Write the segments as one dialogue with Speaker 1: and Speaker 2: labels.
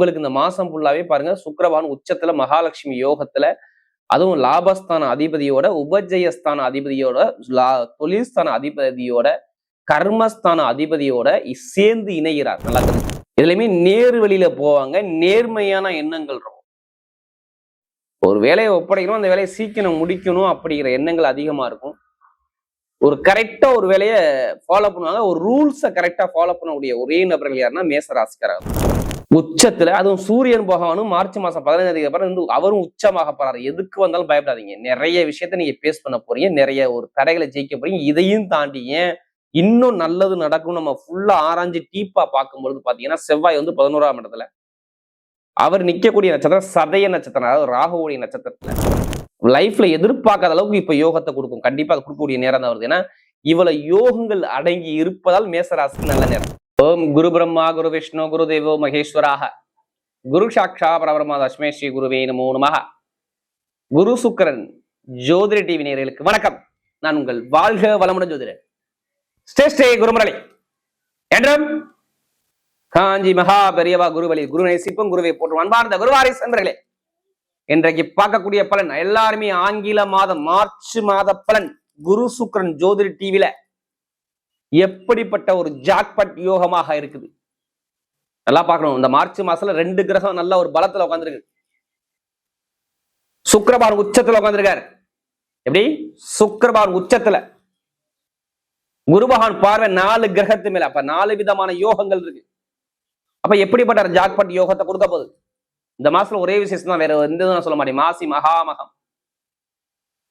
Speaker 1: உங்களுக்கு இந்த மாசம் ஃபுல்லாவே பாருங்க சுக்கிரவான் உச்சத்துல மகாலட்சுமி யோகத்துல, அதுவும் லாபஸ்தான அதிபதியோட, உபஜயஸ்தான அதிபதியோட, தொழில்ஸ்தான அதிபதியோட, கர்மஸ்தான அதிபதியோட சேர்ந்து இணைகிறார். நல்லா தெரியும். இதுலயுமே நேர் வழியில போவாங்க. நேர்மையான எண்ணங்கள் இருக்கும். ஒரு வேலையை ஒப்படைக்கணும், அந்த வேலையை சீக்கிரம் முடிக்கணும் அப்படிங்கிற எண்ணங்கள் அதிகமா இருக்கும். ஒரு கரெக்டா ஒரு வேலையை ஃபாலோ பண்ணுவாங்க. ஒரு ரூல்ஸை கரெக்டா ஃபாலோ பண்ணக்கூடிய ஒரே நபர்கள் யாருன்னா மேசராசிக்காரர். உச்சத்துல, அதுவும் சூரியன் பகவானும் மார்ச் மாசம் 15 தேதிக்கு அப்புறம் அவரும் உச்சமாக போறாரு. எதுக்கு வந்தாலும் பயப்படாதீங்க. நிறைய விஷயத்த நீங்க பேஸ் பண்ண போறீங்க. நிறைய ஒரு தடைகளை ஜெயிக்க போறீங்க. இதையும் தாண்டி ஏன் இன்னும் நல்லது நடக்கும் நம்ம ஃபுல்லா ஆராய்ஞ்சு டீப்பா பார்க்கும்பொழுது பாத்தீங்கன்னா, செவ்வாய் வந்து 11ஆம் இடத்துல அவர் நிக்கக்கூடிய நட்சத்திரம் சதய நட்சத்திரம், அதாவது ராகுவுடைய நட்சத்திரத்துல லைஃப்ல எதிர்பார்க்காத அளவுக்கு இப்ப யோகத்தை கொடுக்கும். கண்டிப்பா அது கொடுக்கக்கூடிய நேரம் தான் வருது. ஏன்னா இவ்வளவு யோகங்கள் அடங்கி இருப்பதால் மேசராசிக்கு நல்ல நேரம். ஓம் குரு பிரம்மா குரு விஷ்ணு குரு தேவோ மகேஸ்வராக குரு சாட்சா பரபிரம்மா தஸ்மை ஸ்ரீ குருவே நமோ நமஹ. குரு சுக்கிரன் ஜோதிட டிவி நேயர்களுக்கு வணக்கம். நான் உங்கள் வாழ்க வளமுடன் ஜோதிடர் ஸ்ரீ குருமுரளி என்றும் காஞ்சி மகா பெரியவா குருவலி குரு நேசிப்பும் குருவை போற்றும் அன்பார்ந்த குருவாரிஸ் நண்பர்களே, இன்றைக்கு பார்க்கக்கூடிய பலன் எல்லாருமே ஆங்கில மாதம் மார்ச் மாத பலன் குரு சுக்கிரன் ஜோதிட டிவில எப்படிப்பட்ட ஒரு ஜாக்பட் யோகமாக இருக்குது நல்லா பார்க்கணும். இந்த மார்ச் மாசத்துல 2 கிரகம் நல்ல ஒரு பலத்துல உட்காந்துருக்கு. சுக்கிரபான் உச்சத்துல உட்காந்துருக்காரு. எப்படி? சுக்கிரபான் உச்சத்துல, குரு பகவான் பார்வை 4 கிரகத்து மேல. அப்ப 4 விதமான யோகங்கள் இருக்கு. அப்ப எப்படிப்பட்ட ஜாக்பட் யோகத்தை கொடுக்க போகுது இந்த மாசத்துல? ஒரே விசேஷம் தான், வேற எந்த சொல்ல மாட்டேன். மாசி மகாமகம்.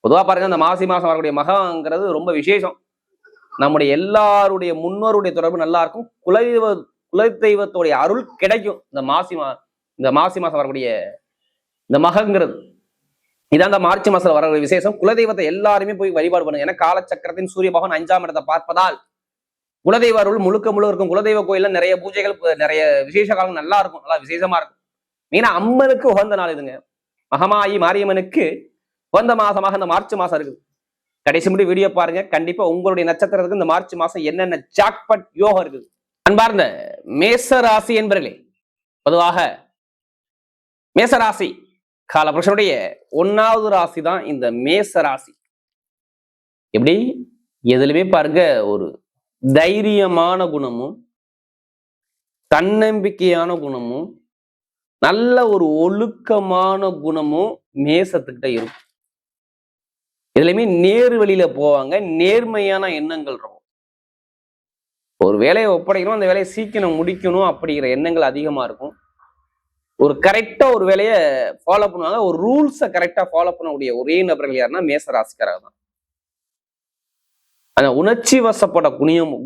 Speaker 1: பொதுவா பாருங்க, இந்த மாசி மாசம் வரக்கூடிய மகங்கிறது ரொம்ப விசேஷம். நம்முடைய எல்லாருடைய முன்னோருடைய தொடர்பு நல்லா இருக்கும். குலதெய்வத்துடைய அருள் கிடைக்கும். இந்த மாசி மாசம் வரக்கூடிய இந்த மகங்கிறது இதான் இந்த மார்ச் மாசத்துல வர விசேஷம். குலதெய்வத்தை எல்லாருமே போய் வழிபாடு பண்ணுங்க. ஏன்னா காலச்சக்கரத்தின் சூரிய பகவான் 5ஆம் இடத்தை பார்ப்பதால் குலதெய்வ அருள் முழுக்க இருக்கும். குலதெய்வ கோயில்ல நிறைய பூஜைகள், நிறைய விசேஷ காலம் நல்லா இருக்கும், நல்லா விசேஷமா இருக்கும். ஏன்னா அம்மனுக்கு உகந்த நாள் இதுங்க. மகமாயி மாரியம்மனுக்கு உகந்த மாசமாக இந்த மார்ச் மாசம் இருக்குது. கடைசி முடி வீடியோ பாருங்க. கண்டிப்பா உங்களுடைய நட்சத்திரத்துக்கு இந்த மார்ச் மாசம் என்னென்ன ஜாக்பட் யோகம் இருக்குது. அன்பார்ந்த மேசராசி என்பர்களே, பொதுவாக மேசராசி காலபுருஷனுடைய 1வது ராசி தான் இந்த மேசராசி. எப்படி? எதுலையுமே பாருங்க ஒரு தைரியமான குணமும், தன்னம்பிக்கையான குணமும், நல்ல ஒரு ஒழுக்கமான குணமும் மேசத்துக்கிட்ட இருக்கும். இதுலயுமே நேர் வழியில போவாங்க. நேர்மையான எண்ணங்கள் இருக்கும். ஒரு வேலையை ஒப்படைக்கணும், அந்த வேலையை சீக்கிரம் முடிக்கணும் அப்படிங்கிற எண்ணங்கள் அதிகமா இருக்கும். ஒரு கரெக்டா ஒரு வேலையை ஃபாலோ பண்ணுவாங்க. ஒரு ரூல்ஸை கரெக்டா ஃபாலோ பண்ணக்கூடிய ஒரே நபர்கள் யாருன்னா மேசராசிக்காரங்க தான். அந்த உணர்ச்சி வசப்பட்ட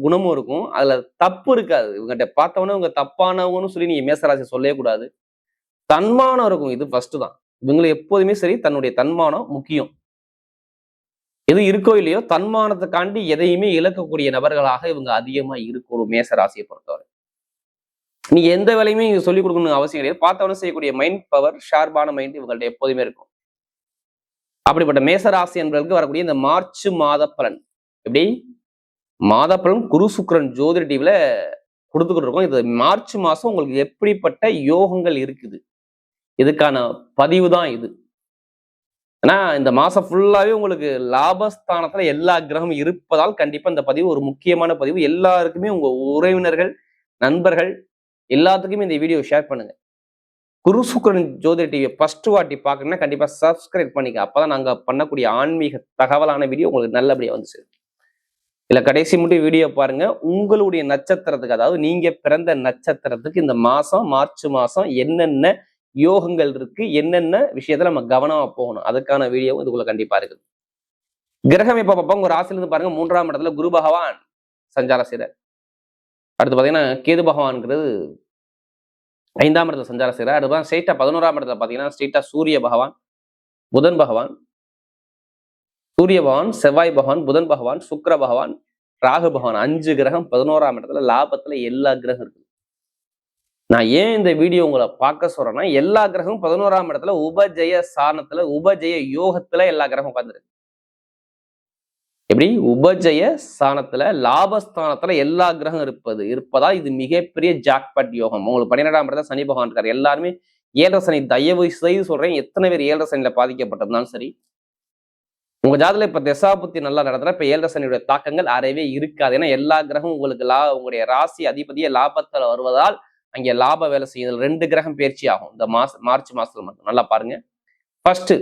Speaker 1: குணமும் இருக்கும். அதுல தப்பு இருக்காது. இவங்ககிட்ட பார்த்தவொன்னே இவங்க தப்பானவங்கன்னு சொல்லி நீங்க மேசராசி சொல்லவே கூடாது. தன்மானம் இருக்கும். இது ஃபர்ஸ்ட் தான். இவங்களை எப்போதுமே சரி, தன்னுடைய தன்மானம் முக்கியம். எது இருக்கோ இல்லையோ, தன்மானத்துக்காண்டி எதையுமே இழக்கக்கூடிய நபர்களாக இவங்க அதிகமா இருக்கும். ஒரு மேசராசியை பொறுத்தவரை நீங்க எந்த வேலையுமே நீங்க சொல்லிக் கொடுக்கணும்னு அவசியம் கிடையாது. பார்த்தவொன்னே செய்யக்கூடிய மைண்ட் பவர், ஷார்ப்பான மைண்ட் இவங்கள்ட்ட எப்போதுமே இருக்கும். அப்படிப்பட்ட மேசராசி என்பவர்களுக்கு வரக்கூடிய இந்த மார்ச் மாத பலன் எப்படி? மாத பலன் குரு சுக்கிரன் ஜோதிட டிவில கொடுத்துக்கிட்டு இருக்கோம். இது மார்ச் மாசம் உங்களுக்கு எப்படிப்பட்ட யோகங்கள் இருக்குது, இதுக்கான பதிவு தான் இது. ஏன்னா இந்த மாசம் ஃபுல்லாவே உங்களுக்கு லாபஸ்தானத்துல எல்லா கிரகமும் இருப்பதால் கண்டிப்பா இந்த பதிவு ஒரு முக்கியமான பதிவு. எல்லாருக்குமே உங்க உறவினர்கள், நண்பர்கள் எல்லாத்துக்குமே இந்த வீடியோ ஷேர் பண்ணுங்க. குரு சுக்கிரன் ஜோதிட டிவியை ஃபர்ஸ்ட் வாட்டி பார்க்கணும்னா கண்டிப்பா சப்ஸ்கிரைப் பண்ணிக்க. அப்பதான் நாங்க பண்ணக்கூடிய ஆன்மீக தகவலான வீடியோ உங்களுக்கு நல்லபடியா வந்து சேரும். இல்ல கடைசி மட்டும் வீடியோ பாருங்க. உங்களுடைய நட்சத்திரத்துக்கு, அதாவது நீங்க பிறந்த நட்சத்திரத்துக்கு இந்த மாசம் மார்ச் மாசம் என்னென்ன யோகங்கள் இருக்கு, என்னென்ன விஷயத்துல நம்ம கவனமா போகணும், அதுக்கான வீடியோவும் இதுக்குள்ள கண்டிப்பா இருக்குது. கிரகம் எப்ப பார்ப்போம்? உங்க ராசிலிருந்து பாருங்க. 3ஆம் இடத்துல குரு பகவான் சஞ்சார செய்றார். அடுத்து பாத்தீங்கன்னா கேது பகவான்ங்கிறது 5ஆம் இடத்துல சஞ்சார செய்றார். அடுத்து ஸ்ட்ரெயிட்டா 11ஆம் இடத்துல பாத்தீங்கன்னா ஸ்ட்ரெயிட்டா சூரிய பகவான், புதன் பகவான், சூரிய பகவான், செவ்வாய் பகவான், புதன் பகவான், சுக்கிர பகவான், ராகு பகவான், 5 கிரகம் 11ஆம் இடத்துல. லாபத்துல எல்லா கிரகம் இருக்கு. நான் ஏன் இந்த வீடியோ உங்களை பார்க்க சொல்றேன்னா, எல்லா கிரகமும் 11ஆம் இடத்துல உபஜய சாணத்துல, உபஜய யோகத்துல எல்லா கிரகம் உட்கார்ந்துருக்கு. எப்படி உபஜய ஸ்தானத்துல லாபஸ்தானத்துல எல்லா கிரகம் இருப்பதா இது மிகப்பெரிய ஜாக்பாட் யோகம். உங்களுக்கு 12ஆம் இடத்துல சனி பகவான் இருக்காரு. எல்லாருமே 7 சனி, தயவு செய்து சொல்றேன், எத்தனை பேர் 7 சனியில பாதிக்கப்பட்டிருந்தாலும் சரி, உங்க ஜாதகத்துல இப்ப தசாபுத்தி நல்லா நடந்தா இப்ப 7 சனியுடைய தாக்கங்கள் அறவே இருக்காது. ஏன்னா எல்லா கிரகம் உங்களுக்கு உங்களுடைய ராசி அதிபதிய லாபத்துல வருவதால் அங்கே லாப வேலை செய்யுது. 2 கிரகம் பயிற்சி ஆகும் இந்த மார்ச் மாசத்துல மட்டும். நல்லா பாருங்க. ஃபர்ஸ்ட்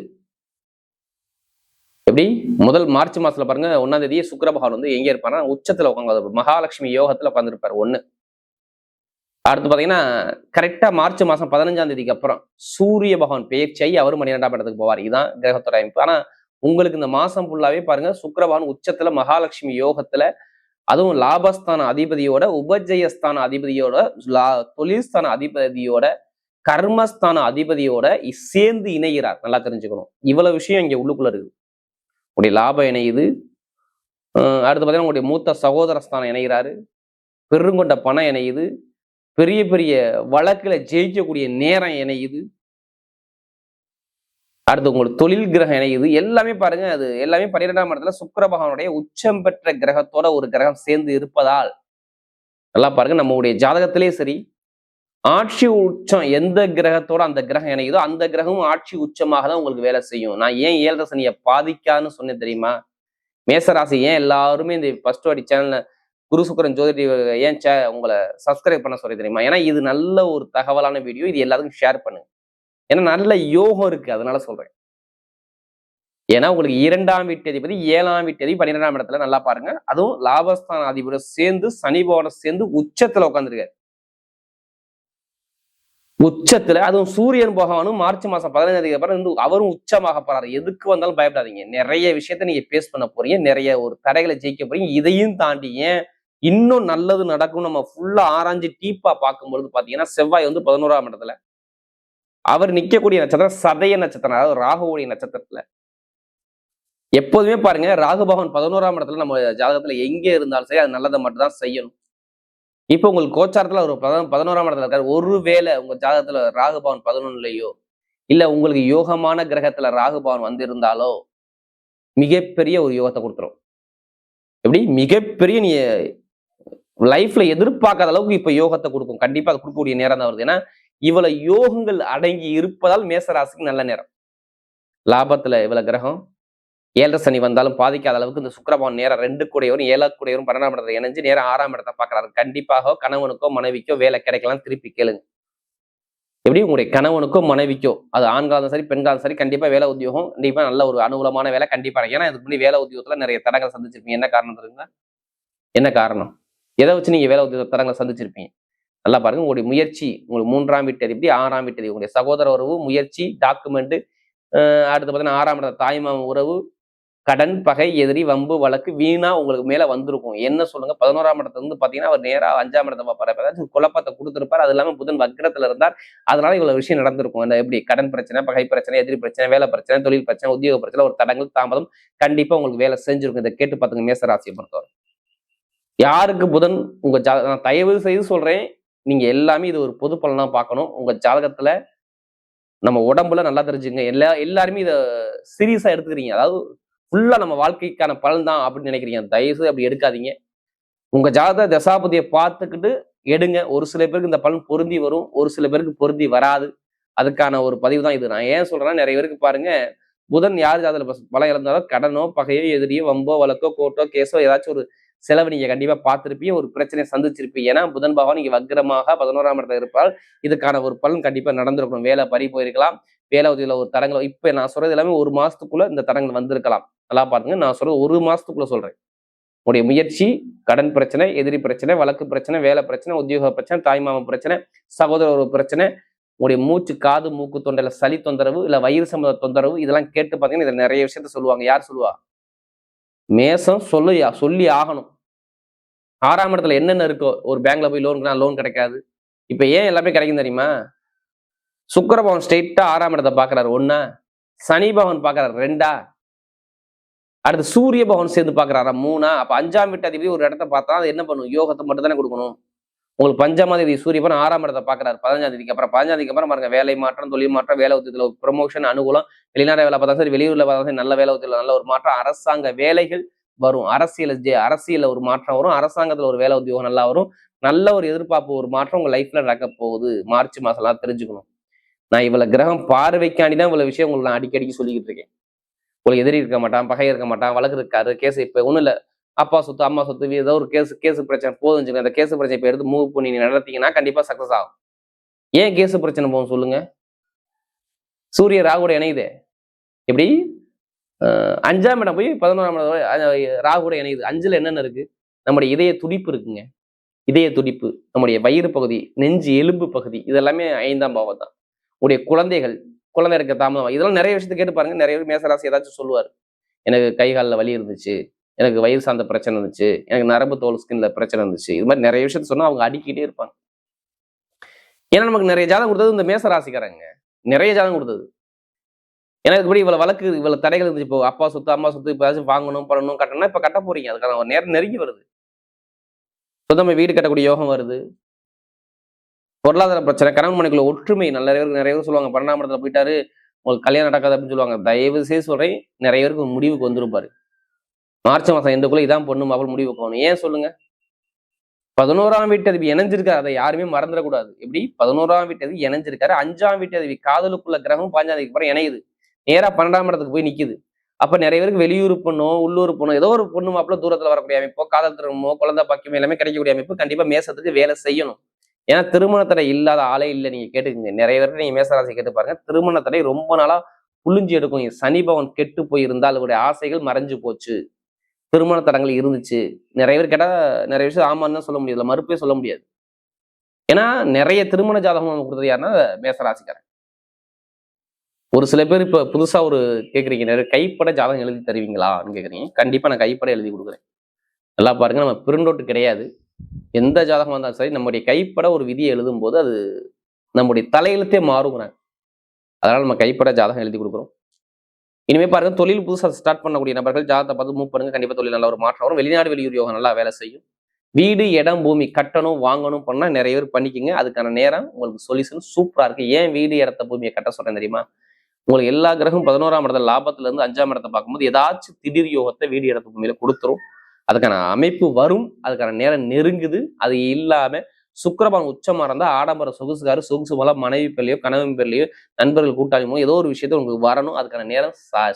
Speaker 1: எப்படி முதல் மார்ச் மாசத்துல பாருங்க, 1ஆம் தேதியே சுக்கிர பகவான் வந்து எங்க இருப்பாருன்னா உச்சத்துல உட்காந்து மகாலட்சுமி யோகத்துல உட்காந்துருப்பாரு. 1. அடுத்து பாத்தீங்கன்னா கரெக்டா மார்ச் மாசம் 15ஆம் தேதிக்கு அப்புறம் சூரிய பகவான் பயிற்சியாகி அவர் 12ஆம் இடத்துக்கு போவார். இதுதான் கிரகத்தோட அமைப்பு. ஆனா உங்களுக்கு இந்த மாசம் ஃபுல்லாவே பாருங்க, சுக்கிர பகவான் உச்சத்துல மகாலட்சுமி யோகத்துல, அதுவும் லாபஸ்தான அதிபதியோட, உபஜயஸ்தான அதிபதியோட, தொழில்ஸ்தான அதிபதியோட, கர்மஸ்தான அதிபதியோட சேர்ந்து இணைகிறார். நல்லா தெரிஞ்சுக்கணும். இவ்வளவு விஷயம் இங்க உள்ளுக்குள்ள இருக்குது. உங்களுடைய லாபம் இணையுது. அடுத்து பார்த்தீங்கன்னா உங்களுடைய மூத்த சகோதர ஸ்தானம் இணைகிறாரு. பெருங்கொண்ட பணம் இணையுது. பெரிய பெரிய வழக்குல ஜெயிக்கக்கூடிய நேரம் இணையுது. அடுத்து உங்களுக்கு தொழில் கிரகம் இணையுது. எல்லாமே பாருங்க, அது எல்லாமே 12ஆம் இடத்துல சுக்கிர பகவானுடைய உச்சம் பெற்ற கிரகத்தோட ஒரு கிரகம் சேர்ந்து இருப்பதால் நல்லா பாருங்க, நம்மளுடைய ஜாதகத்திலே சரி, ஆட்சி உச்சம் எந்த கிரகத்தோட அந்த கிரகம் இணையுதோ அந்த கிரகமும் ஆட்சி உச்சமாக தான் உங்களுக்கு வேலை செய்யும். நான் ஏன் 7 சனியை பாதிக்காதுன்னு சொன்னேன் தெரியுமா? மேசராசி ஏன் எல்லாருமே இந்த ஃபர்ஸ்ட் வாட்டி சேனல்ல குரு சுக்கிரன் ஜோதிட ஏன் உங்களை சப்ஸ்கிரைப் பண்ண சொல்லி தெரியுமா? ஏன்னா இது நல்ல ஒரு தகவலான வீடியோ. இது எல்லாத்துக்கும் ஷேர் பண்ணுங்க. ஏன்னா நல்ல யோகம் இருக்கு, அதனால சொல்றேன். ஏன்னா உங்களுக்கு 2ஆம் வீட்டு அதிபதி 7ஆம் வீட்டு அதிபதி 12ஆம் இடத்துல நல்லா பாருங்க. அதுவும் லாபஸ்தான அதிபதியோட சேர்ந்து சனிபோட சேர்ந்து உச்சத்துல உட்காந்துருக்காரு. உச்சத்துல, அதுவும் சூரியன் பகவானும் மார்ச் மாசம் 15ஆம் தேதிக்கு அப்புறம் அவரும் உச்சமாக போறாரு. எதுக்கு வந்தாலும் பயப்படாதீங்க. நிறைய விஷயத்த நீங்க பேஸ் பண்ண போறீங்க. நிறைய ஒரு தடைகளை ஜெயிக்க போறீங்க. இதையும் தாண்டி ஏன் இன்னும் நல்லது நடக்கும் நம்ம ஃபுல்லா ஆராய்ஞ்சு டீப்பா பார்க்கும்பொழுது பாத்தீங்கன்னா, செவ்வாய் வந்து 11ஆம் இடத்துல அவர் நிக்கக்கூடிய நட்சத்திரம் சதய நட்சத்திரம், அதாவது ராகுவுடைய நட்சத்திரத்துல. எப்போதுமே பாருங்க, ராகு பகவான் 11ஆம் இடத்துல நம்ம ஜாதகத்துல எங்க இருந்தாலும் சரி அது நல்லதை மட்டும் தான் செய்யணும். இப்ப உங்களுக்கு கோச்சாரத்துல ஒரு 11ஆம் இடத்துல இருக்காரு. ஒருவேளை உங்க ஜாதகத்துல ராகு பவன் 11லயோ இல்ல உங்களுக்கு யோகமான கிரகத்துல ராகு பவன் வந்து இருந்தாலோ மிகப்பெரிய ஒரு யோகத்தை கொடுத்துரும். எப்படி மிகப்பெரிய நீ லைஃப்ல எதிர்பார்க்காத அளவுக்கு இப்ப யோகத்தை கொடுக்கும். கண்டிப்பா அது கொடுக்கக்கூடிய நேரம் தான் வருது. ஏன்னா இவ்வளவு யோகங்கள் அடங்கி இருப்பதால் மேசராசிக்கு நல்ல நேரம். லாபத்துல இவ்வளவு கிரகம், 7 சனி வந்தாலும் பாதிக்காத அளவுக்கு இந்த சுக்கிரபவன் நேரம் 2 கூடையவரும் 7 கூடையவரும் 12ஆம் இடத்துல இணைஞ்சு நேரம் 6ஆம் இடத்தை பாக்குறாரு. கண்டிப்பாக கணவனுக்கோ மனைவிக்கோ வேலை கிடைக்கலாம். திருப்பி கேளுங்க. எப்படி உங்களுடைய கணவனுக்கோ மனைவிக்கோ, அது ஆண்காலும் சரி பெண்காலும் சரி, கண்டிப்பா வேலை உத்தியோகம் கண்டிப்பா நல்ல ஒரு அனுகூலமான வேலை கண்டிப்பா. ஏன்னா இதுக்கு முன்னாடி வேலை உத்தியோகத்துல நிறைய தடங்களை சந்திச்சிருப்பீங்க. என்ன காரணம் தெரியுங்களா? என்ன காரணம்? எதை வச்சு நீங்க வேலை உத்தியோக தடங்களை சந்திச்சிருப்பீங்க? நல்லா பாருங்க. உங்களுடைய முயற்சி, உங்களுக்கு 3ஆம் வீட்டு அதிபதி 6ஆம் வீட்டு அதிபதி, உங்களுடைய சகோதர உறவு, முயற்சி, டாக்குமெண்ட், அடுத்து பார்த்தீங்கன்னா 6ஆம் இடத்துல தாய்மாம உறவு, கடன், பகை, எதிரி, வம்பு, வழக்கு வீணா உங்களுக்கு மேல வந்திருக்கும். என்ன சொல்லுங்க, 11ஆம் இடத்துல இருந்து பாத்தீங்கன்னா அவர் நேரா 5ஆம் இடத்தை பார்ப்பாரு. குழப்பத்தை கொடுத்திருப்பார். அது இல்லாம புதன் வக்ரத்துல இருந்தார். அதனால இவ்வளவு விஷயம் நடந்திருக்கும். அந்த எப்படி கடன் பிரச்சனை, பகை பிரச்சனை, எதிரி பிரச்சனை, வேலை பிரச்சனை, தொழில் பிரச்சனை, உத்தியோக பிரச்சனை, ஒரு தடங்கள் தாமதம் கண்டிப்பா உங்களுக்கு வேலை செஞ்சிருக்கும். இதை கேட்டு பாத்துங்க மேசராசியை பொறுத்தவரை. யாருக்கு புதன் உங்க நான் தயவு செய்து சொல்றேன், நீங்க எல்லாமே இது ஒரு பொது பலனா பார்க்கணும். உங்க ஜாதகத்துல நம்ம உடம்புல நல்லா தெரிஞ்சுங்க. எல்லாருமே இதை சீரியஸா எடுத்துக்கிறீங்க. அதாவது ஃபுல்லா நம்ம வாழ்க்கைக்கான பலன் தான் அப்படின்னு நினைக்கிறீங்க. தயவுசெய்து அப்படி எடுக்காதீங்க. உங்க ஜாதக தசாபதியை பார்த்துக்கிட்டு எடுங்க. ஒரு சில பேருக்கு இந்த பலன் பொருந்தி வரும், ஒரு சில பேருக்கு பொருந்தி வராது. அதுக்கான ஒரு பதிவு தான் இது. நான் ஏன் சொல்றேன்னா, நிறைய பேருக்கு பாருங்க, புதன் யார் ஜாதகத்துல பலம் இழந்தாலும் கடனோ பகையோ எதிரியோ வம்போ வழக்கோ கோர்ட்டோ கேஸோ ஏதாச்சும் ஒரு செலவு நீங்க கண்டிப்பா பார்த்திருப்பீங்க, ஒரு பிரச்சனையை சந்திச்சிருப்பீங்க. ஏன்னா புதன் பகவான் நீங்க வக்ரமாக 11ஆம் இடத்துல இருப்பால் இதுக்கான ஒரு பலன் கண்டிப்பா நடந்திருக்கணும். வேலை பறி போயிருக்கலாம், வேலை உதவியில ஒரு தடங்கள். இப்ப நான் சொல்றது எல்லாமே ஒரு மாசத்துக்குள்ள இந்த தடங்கள் வந்திருக்கலாம். நல்லா பாருங்க, நான் சொல்றது ஒரு மாசத்துக்குள்ள சொல்றேன். உடைய முயற்சி, கடன் பிரச்சனை, எதிரி பிரச்சனை, வழக்கு பிரச்சனை, வேலை பிரச்சனை, உத்தியோக பிரச்சனை, தாய்மாமன் பிரச்சனை, சகோதர ஒரு பிரச்சனை, உடைய மூச்சு, காது, மூக்கு, தொண்டையில சளி தொந்தரவு, இல்ல வயிறு சம்பந்த தொந்தரவு, இதெல்லாம் கேட்டு பாத்தீங்கன்னா இதுல நிறைய விஷயத்த சொல்லுவாங்க. யார் சொல்லுவா? மேசம் சொல்லி ஆகணும். 6ஆம் இடத்துல என்னென்ன இருக்கோ, ஒரு பேங்க்ல போய் லோன் கிடைக்காது. இப்ப ஏன் எல்லாமே கிடைக்கும் தெரியுமா? சுக்கிர பகவான் ஸ்ட்ரெயிட்டா 6ஆம் இடத்தை பாக்குறாரு 1, சனி பகவான் பாக்குறாரு 2, அடுத்து சூரிய பகவான் சேர்ந்து பாக்குறாரா 3. அப்ப 5ஆம் வீட்டு அதிபதி ஒரு இடத்த பார்த்தா அது என்ன பண்ணும்? யோகத்தை மட்டும் தானே கொடுக்கணும். உங்களுக்கு 5ஆம் தேதி சூரிய பகவான் 6ஆம் இடத்தை பாக்குறாரு 15ஆம் தேதிக்கு அப்புறம். 15ஆம் தேதிக்கு அப்புறம் பாருங்க, வேலை மாற்றம், தொழில் மாற்றம், வேலை உத்தியத்துல ப்ரொமோஷன், அனுகூலம், வெளிநாடு வேலை பார்த்தா சரி, வெளியூர்ல பார்த்தா சரி, நல்ல வேலை உத்தியில நல்ல ஒரு மாற்றம், அரசாங்க வேலைகள், வரும். அரசியல்ல ஒரு மாற்றம் வரும். அரசாங்கத்துல ஒரு வேலை உத்தியோகம் நல்லா வரும். நல்ல ஒரு எதிர்பார்ப்பு, ஒரு மாற்றம் உங்க லைஃப்ல நடக்க போகுது. மார்ச் மாசம்லாம் தெரிஞ்சுக்கணும். நான் இவ்வளவு கிரகம் பார்வைக்காண்டி தான் இவ்வளவு விஷயம் உங்களுக்கு நான் அடிக்கடிக்கு சொல்லிக்கிட்டு இருக்கேன். உங்களுக்கு எதிரி இருக்க மாட்டான், பகை இருக்க மாட்டான், வழக்கு இருக்காரு, கேஸ் இப்ப ஒண்ணும் இல்ல. அப்பா சொத்து, அம்மா சொத்து, ஏதோ ஒரு கேஸ் பிரச்சனை போதும் வச்சுக்கோங்க. அந்த கேஸ் பிரச்சனை இப்ப எடுத்து மூவ் பண்ணி நீங்க நடத்தீங்கன்னா கண்டிப்பா சக்சஸ் ஆகும். ஏன் கேஸ் பிரச்சனை போகும் சொல்லுங்க? சூரிய ராகுவோட இணையுதே. எப்படி 5ஆம் இடம் போய் 11ஆம் இடம் ராகுவோட இணையுது. 5ல என்னென்ன இருக்கு? நம்முடைய இதய துடிப்பு இருக்குங்க. இதய துடிப்பு, நம்முடைய வயிறு பகுதி, நெஞ்சு எலும்பு பகுதி, இதெல்லாமே 5ஆம் பாவம் தான். உடைய குழந்தைகள், குழந்தை இருக்க தாமதம், இதெல்லாம் நிறைய விஷயத்தை கேட்டு பாருங்க. நிறைய பேர் மேசராசி ஏதாச்சும் சொல்லுவார். எனக்கு கை காலில் வலி இருந்துச்சு, எனக்கு வயிறு சார்ந்த பிரச்சனை இருந்துச்சு, எனக்கு நரம்பு தோல் ஸ்கின்ல பிரச்சனை இருந்துச்சு, இது மாதிரி நிறைய விஷயத்த சொன்னா அவங்க அடிக்கிட்டே இருப்பாங்க. ஏன்னா நமக்கு நிறைய ஜாதகம் கொடுத்தது இந்த மேச ராசிக்காரங்க, நிறைய ஜாதகம் கொடுத்தது. ஏன்னா இதுபடி இவ்வளவு வழக்கு, இவ்வளவு தடைகள் இருந்துச்சு. இப்போ அப்பா சொத்து, அம்மா சொத்து, இப்ப ஏதாச்சும் வாங்கணும், பண்ணணும், கட்டணும், இப்ப கட்ட போறீங்க. அதுக்கான ஒரு நேரம் நெருங்கி வருது. சொந்தமா வீடு கட்டக்கூடிய யோகம் வருது. பொருளாதார பிரச்சனை, கணவன் மனைவிக்குள்ள ஒற்றுமை, நிறைய பேர் சொல்லுவாங்க 12ஆம் இடத்துல போயிட்டாரு உங்களுக்கு கல்யாணம் நடக்காது அப்படின்னு சொல்லுவாங்க. தயவு செய்து சொல்றேன், நிறைய பேருக்கு முடிவுக்கு வந்துருப்பாரு. மார்ச் மாசம் எண்டுக்குள்ள இதான் பொண்ணு மாப்பிள் முடிவு போகணும். ஏன் சொல்லுங்க? 11ஆம் வீட்டு அதிபதி இணைஞ்சிருக்காரு, அதை யாருமே மறந்துடக்கூடாது. எப்படி 11ஆம் வீட்டு அதிபதி இணைஞ்சிருக்காரு, 5ஆம் வீட்டு அதிபதி காதலுக்குள்ள கிரகம் 5ஆம் தேதிக்கு அப்புறம் இணையுது, நேரா 12ஆம் இடத்துக்கு போய் நிக்குது. அப்ப நிறைய பேருக்கு வெளியூர் பொண்ணோ, உள்ளூர் பொண்ணோ, ஏதோ ஒரு பொண்ணு மாப்பிள்ள தூரத்துல வரக்கூடிய அமைப்போ, காதல் திருமணமோ, குழந்தை பாக்கியமோ எல்லாமே கிடைக்கக்கூடிய அமைப்பு கண்டிப்பா மேசத்துக்கு வேலை செய்யணும். ஏன்னா திருமண தடை இல்லாத ஆளே இல்லை. நீங்க கேட்டுக்கங்க, நிறைய பேருக்கு நீங்க மேசராசி கேட்டு பாருங்க. திருமண தடை ரொம்ப நாளா புளிஞ்சு எடுக்கும். சனி பவன் கெட்டு போயிருந்தால் அவருடைய ஆசைகள் மறைஞ்சு போச்சு, திருமண தடங்கள் இருந்துச்சு. நிறைய பேர் கேட்டா நிறைய விஷயம் ஆமான்னு தான் சொல்ல முடியாது, மறுப்பே சொல்ல முடியாது. ஏன்னா நிறைய திருமண ஜாதகம் கொடுத்தது யாருன்னா மேசராசிக்காரன். ஒரு சில பேர் இப்ப புதுசா ஒரு கேக்குறீங்க, நிறைய கைப்பட ஜாதகம் எழுதி தருவீங்களான்னு கேக்குறீங்க. கண்டிப்பா நான் கைப்பட எழுதி கொடுக்குறேன். நல்லா பாருங்க, நம்ம பிரிண்ட் அவுட் கிடையாது. எந்த ஜாதகம் வந்தாலும் சரி, நம்முடைய கைப்பட ஒரு விதியை எழுதும் போது அது நம்முடைய தலையெழுத்தே மாறுங்கிறாங்க. அதனால நம்ம கைப்பட ஜாதகம் எழுதி கொடுக்குறோம். இனிமே பாருங்க, தொழில் புதுசா ஸ்டார்ட் பண்ணக்கூடிய நபர்கள் ஜாதகத்தை பார்த்து மூவ் பண்ணுங்க. கண்டிப்பா தொழில் நல்ல ஒரு மாற்றம் வரும். வெளிநாடு வெளியூர் யோகம் நல்லா வேலை செய்யும். வீடு, இடம், பூமி கட்டணும், வாங்கணும் பண்ணா நிறைய பேர் பண்ணிக்கங்க. அதுக்கான நேரம் உங்களுக்கு சொல்யூஷன் சூப்பரா இருக்கு. ஏன் வீடு, இடத்த, பூமியை கட்ட சொல்றேன் தெரியுமா? உங்களுக்கு எல்லா கிரகம் 11ஆம் இடத்துல லாபத்துல இருந்து 5ஆம் இடத்தை பார்க்கும்போது ஏதாச்சும் திடீர் யோகத்தை வீடு, இடத்த, பூமியில கொடுத்துரும். அதுக்கான அமைப்பு வரும், அதுக்கான நேரம் நெருங்குது. அது இல்லாம சுக்கிரபகவான் உச்சமா இருந்தா ஆடம்பர சொகுசுகாரு, சொகுசு போல மனைவி பேர்லயோ, கணவன் பேர்லயோ, நண்பர்கள் கூட்டாளிமோ ஏதோ ஒரு விஷயத்த உங்களுக்கு வரணும். அதுக்கான நேரம்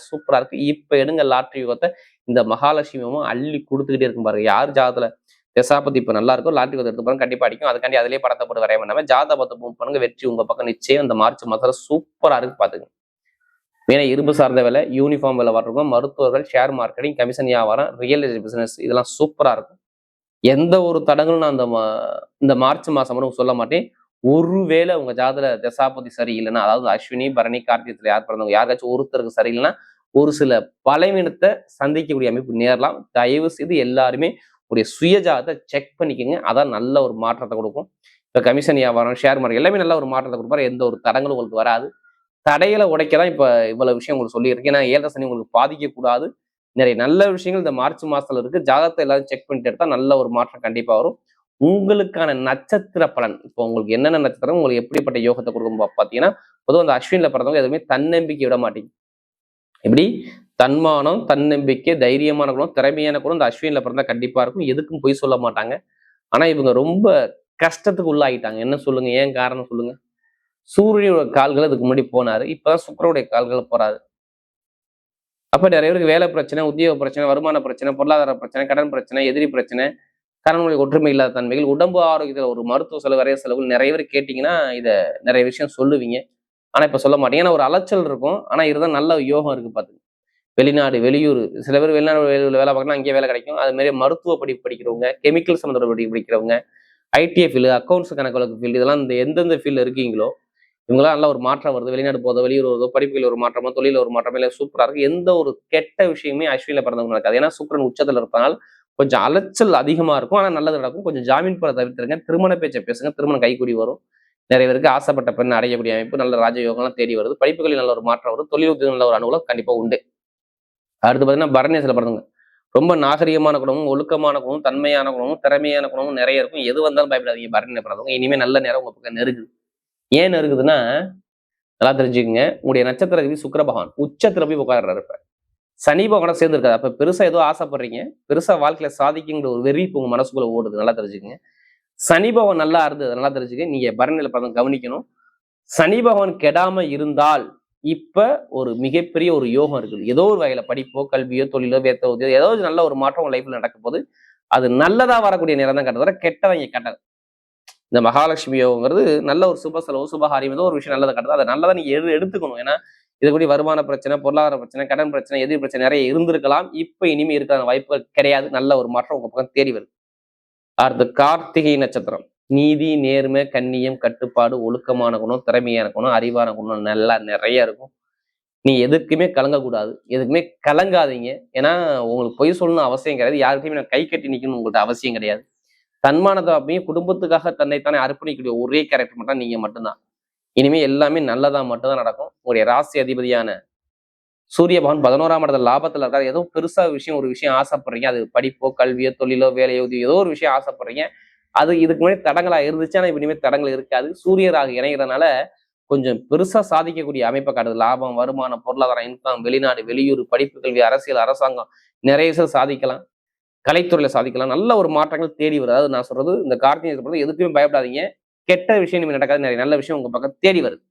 Speaker 1: சூப்பரா இருக்கு. இப்ப எடுங்க லாட்டரி யோகத்தை, இந்த மகாலட்சுமியமும் அள்ளி கொடுத்துக்கிட்டே இருக்கும் பாருங்க. யார் ஜாதத்துல தசாபதி இப்ப நல்லா இருக்கும், லாட்டரி யோகத்தை எடுத்து பாருங்க, கண்டிப்பா அடிக்கும். அதுக்காண்டி அதிலேயே படத்தை போட்டு வரைய வேண்டாம ஜாதகத்தை மூவ் பண்ணுங்க, வெற்றி உங்க பக்கம் நிச்சயம். இந்த மார்ச் மாதத்துல சூப்பரா இருக்கு பாத்துங்க. ஏன்னா இரும்பு சார்ந்த வேலை, யூனிஃபார்ம் வேலை வர்றவங்க, மருத்துவர்கள், ஷேர் மார்க்கெட்டிங், கமிஷன் வியாபாரம், ரியல் எஸ்டேட் பிசினஸ், இதெல்லாம் சூப்பரா இருக்கும். எந்த ஒரு தடங்களும் நான் இந்த மார்ச் மாசம் மட்டும் சொல்ல மாட்டேன். ஒருவேளை உங்க ஜாதக தசாபதி சரியில்லைன்னா, அதாவது அஸ்வினி, பரணி, கார்த்திகத்துல யார் பிறந்தவங்க யாருக்காச்சும் ஒருத்தருக்கு சரியில்லைன்னா ஒரு சில பலவீனத்தை சந்திக்கக்கூடிய அமைப்பு நேரலாம். தயவு செய்து எல்லாருமே உடைய சுய ஜாதகத்தை செக் பண்ணிக்கோங்க. அதான் நல்ல ஒரு மாற்றத்தை கொடுக்கும். இப்ப கமிஷன் வியாபாரம், ஷேர் மார்க்கெட் எல்லாமே நல்ல ஒரு மாற்றத்தை கொடுப்பாரு. எந்த ஒரு தடங்களும் உங்களுக்கு வராது. தடைகளை உடைக்கதான் இப்ப இவ்வளவு விஷயம் உங்களுக்கு சொல்லியிருக்கேன். ஏன்னா 7 சனி உங்களுக்கு பாதிக்க கூடாது. நிறைய நல்ல விஷயங்கள் இந்த மார்ச் மாசத்துல இருக்கு. ஜாதகத்தை எல்லாரும் செக் பண்ணிட்டு எடுத்தா நல்ல ஒரு மாற்றம் கண்டிப்பா வரும். உங்களுக்கான நட்சத்திர பலன், இப்போ உங்களுக்கு என்னென்ன நட்சத்திரம், உங்களுக்கு எப்படிப்பட்ட யோகத்தை கொடுக்கும் பாத்தீங்கன்னா, பொதுவாக அந்த அஸ்வின்ல பிறந்தவங்க எதுவுமே தன்னம்பிக்கை விட மாட்டீங்க. எப்படி தன்மானம், தன்னம்பிக்கை, தைரியமான குணம், திறமையான குணம் இந்த அஸ்வின்ல பிறந்தா கண்டிப்பா இருக்கும். எதுக்கும் பொய் சொல்ல மாட்டாங்க. ஆனா இவங்க ரொம்ப கஷ்டத்துக்கு உள்ளாகிட்டாங்க. என்ன சொல்லுங்க, ஏன் காரணம் சொல்லுங்க? சூரியனோட கால்கள் அதுக்கு முன்னாடி போனாரு, இப்பதான் சுக்கிரனுடைய கால்கள் போறாரு. அப்ப நிறைய பேருக்கு வேலை பிரச்சனை, உத்தியோக பிரச்சனை, வருமான பிரச்சனை, பொருளாதார பிரச்சனை, கடன் பிரச்சனை, எதிரி பிரச்சனை, கணவனுடைய ஒற்றுமை இல்லாத தன்மைகள், உடம்பு ஆரோக்கியத்துல ஒரு மருத்துவ செலவு, நிறைய செலவுகள் நிறைய பேர் கேட்டீங்கன்னா இதை நிறைய விஷயம் சொல்லுவீங்க. ஆனா இப்ப சொல்ல மாட்டீங்க. ஏன்னா ஒரு அலைச்சல் இருக்கும். ஆனா இதுதான் நல்ல யோகம் இருக்கு பாத்துங்க. வெளிநாடு, வெளியூர், சில பேர் வெளிநாடு வெளியூர்ல வேலை பார்க்கணும், அங்கேயே வேலை கிடைக்கும். அது மாதிரி மருத்துவ படிப்பு படிக்கிறவங்க, கெமிக்கல் சம்மந்தப்பட்ட படிப்பு படிக்கிறவங்க, ஐடிஐ ஃபீல்டு, அக்கௌண்ட்ஸ் கணக்கு வழக்கு ஃபீல்டு, இதெல்லாம் இந்த எந்தெந்த ஃபீல்டு இருக்கீங்களோ இவங்களாம் நல்ல ஒரு மாற்றம் வருது. வெளிநாடு போதோ, வெளியூர் வருதோ, படிப்புகள் ஒரு மாற்றமோ, தொழில ஒரு மாற்றமோ இல்லை சூப்பரா இருக்கு. எந்த ஒரு கெட்ட விஷயமே அஸ்வினில பிறந்தவங்க நடக்காது. ஏன்னா சுக்கிரன் உச்சத்துல இருப்பதனால கொஞ்சம் அலைச்சல் அதிகமா இருக்கும். ஆனா நல்லது நடக்கும். கொஞ்சம் ஜாமீன் பணத்தை தவிர்த்துருங்க. திருமண பேச்சை பேசுங்க, திருமணம் கைக்கூடி வரும். நிறைய பேருக்கு ஆசைப்பட்ட பெண் அடையக்கூடிய அமைப்பு, நல்ல ராஜயோகம்லாம் தேடி வருது. படிப்புகளில் நல்ல ஒரு மாற்றம் வரும். தொழில் உத்தியோகம் நல்ல ஒரு அனுகூலம் கண்டிப்பா உண்டு. அடுத்து பார்த்தீங்கன்னா பரணியசில பிறந்தவங்க ரொம்ப நாகரிகமான குணமும், ஒழுக்கமான குணமும், தன்மையான குணமும், திறமையான குணமும் நிறைய இருக்கும். எது வந்தாலும் பயப்படாதீங்க. பரணியில பிறந்தவங்க இனிமே நல்ல நேரம் உங்க பக்கம் நெருங்குது. ஏன் நெருங்குதுன்னா நல்லா தெரிஞ்சுக்கங்க, உங்களுடைய நட்சத்திர அதிபதி சுக்கிர பகவான் உச்சத்துல போய் உட்கார்றாரு. இப்ப சனி பகவானோட சேர்ந்து இருக்காது. அப்ப பெருசா ஏதோ ஆசைப்படுறீங்க, பெருசா வாழ்க்கையில சாதிக்குங்கிற ஒரு வெறி இப்ப உங்க மனசுக்குள்ள ஓடுது. நல்லா தெரிஞ்சுக்கங்க. சனி பகவான் நல்லா இருந்தது, நல்லா தெரிஞ்சுக்க. நீங்க பரநிலை பதம் கவனிக்கணும். சனி பகவான் கெடாம இருந்தால் இப்ப ஒரு மிகப்பெரிய ஒரு யோகம் இருக்குது. ஏதோ ஒரு வகையில படிப்போ, கல்வியோ, தொழிலோ, வேத்த உதவியோ ஏதோ ஒரு நல்ல ஒரு மாற்றம் உங்க லைஃப்ல நடக்க போது. அது நல்லதா வரக்கூடிய நேரம் தான் கட்டத கெட்டதை இங்க கட்டாது. இந்த மகாலட்சுமி யோகங்கிறது நல்ல ஒரு சுப செலவு, சுபகாரியம் ஏதோ ஒரு விஷயம் நல்லதை கட்டுது. அதை நல்லதா நீங்க எடுத்துக்கணும். ஏன்னா இது கூட வருமான பிரச்சனை, பொருளாதார பிரச்சனை, கடன் பிரச்சனை, எதிர் பிரச்சனை நிறைய இருந்திருக்கலாம். இப்ப இனிமே இருக்காத வாய்ப்புகள் கிடையாது. நல்ல ஒரு மாற்றம் உங்க பக்கம் தேடி வருது. அடுத்து கார்த்திகை நட்சத்திரம். நீதி, நேர்மை, கண்ணியம், கட்டுப்பாடு, ஒழுக்கமான குணம், திறமையான குணம், அறிவான குணம் நல்லா நிறைய இருக்கும். நீ எதுக்குமே கலங்கக்கூடாது. எதுக்குமே கலங்காதீங்க. ஏன்னா உங்களுக்கு பொய் சொல்லணும்னு அவசியம் கிடையாது. யாருக்கையுமே நான் கை கட்டி நிக்கணும்னு உங்கள்ட்ட அவசியம் கிடையாது. தன்மானத்தை அப்படியே குடும்பத்துக்காக தன்னைத்தானே அர்ப்பணிக்கக்கூடிய ஒரே கேரக்டர் மட்டும் நீங்க மட்டும்தான். இனிமே எல்லாமே நல்லதா மட்டும்தான் நடக்கும். உங்களுடைய ராசி அதிபதியான சூரிய பகவான் 11ஆம் இடத்துல லாபத்துல இருக்காரு. ஏதோ பெருசா ஒரு விஷயம் ஆசைப்படுறீங்க. அது படிப்போ, கல்வியோ, தொழிலோ, வேலையோ, ஏதோ ஒரு விஷயம் ஆசைப்படுறீங்க. அது இதுக்கு முன்னாடி தடங்களா இருந்துச்சு. ஆனா இனிமேல் தடங்கள் இருக்காது. சூரியராக இணைகிறதுனால கொஞ்சம் பெருசா சாதிக்கக்கூடிய அமைப்பை காட்டுது. லாபம், வருமானம், பொருளாதாரம், இன்கம், வெளிநாடு, வெளியூர், படிப்பு, கல்வி, அரசியல், அரசாங்கம் நிறைய விஷயம் சாதிக்கலாம். கலைத்துறையில சாதிக்கலாம். நல்ல ஒரு மாற்றங்கள் தேடி வருது. அதாவது நான் சொல்றது இந்த கார்த்திகை எதுக்குமே பயப்படாதீங்க. கெட்ட விஷயம் இனிமே நடக்காது. நிறைய நல்ல விஷயம் உங்க பக்கம் தேடி வருது.